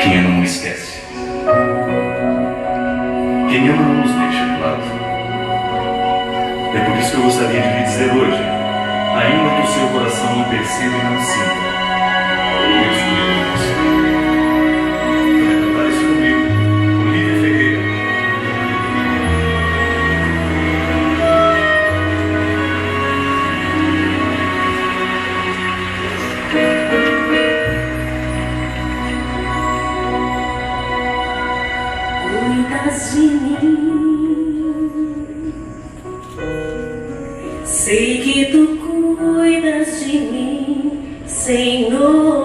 Quem ama não esquece. Quem ama não nos deixa de lado. É por isso que eu gostaria de lhe dizer hoje, ainda que o seu coração não perceba e não sinta, Deus cuida de você. Vai cantar isso comigo, Olívia Ferreira. Cuidas de mim, sei que tu cuidas de mim, Senhor.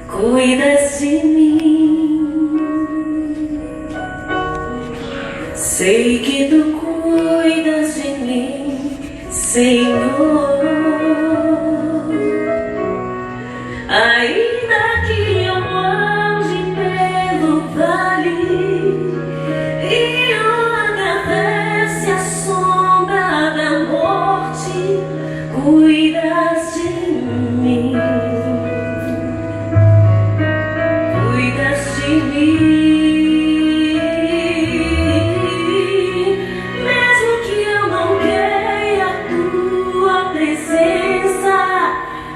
Cuidas de mim, sei que tu cuidas de mim, Senhor. Ainda que eu ande pelo vale e eu atravesse a sombra da morte, cuidas de mim, cuidas de mim. Mesmo que eu não queira a tua presença,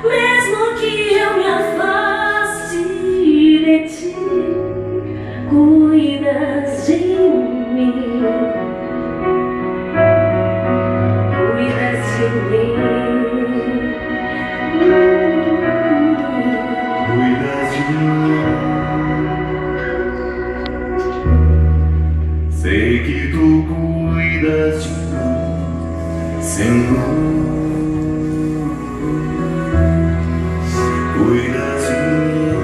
mesmo que eu me afaste de ti, cuidas de mim, cuidas de mim, Cuidas de mim. Sei que tu cuidas de mim, Senhor. Cuidas de mim.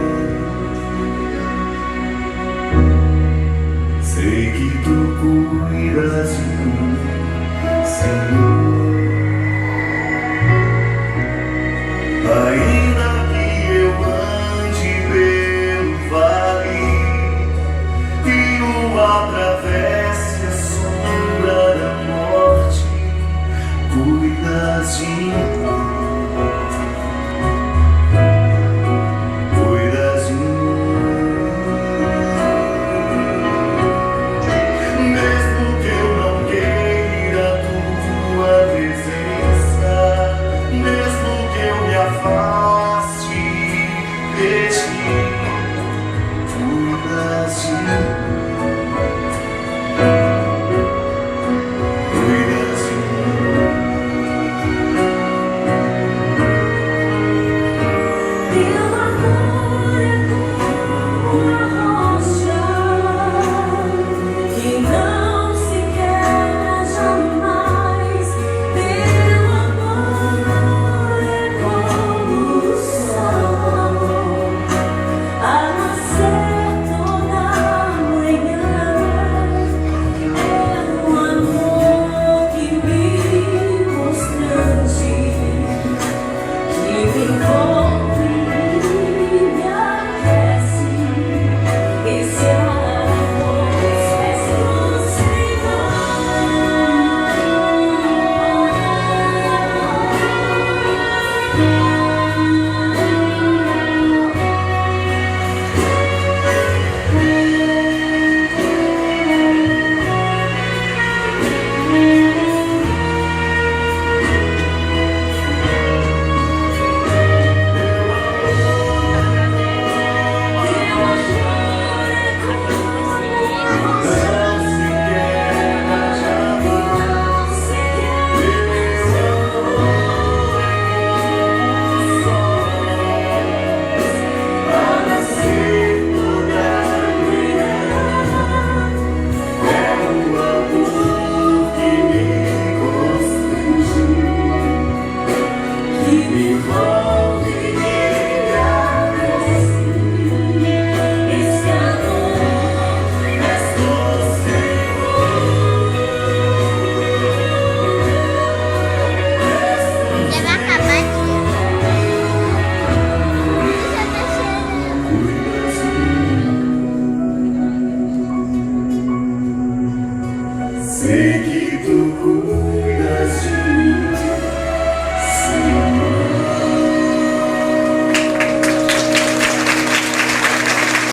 Sei que tu cuidas de mim, Senhor. Pai,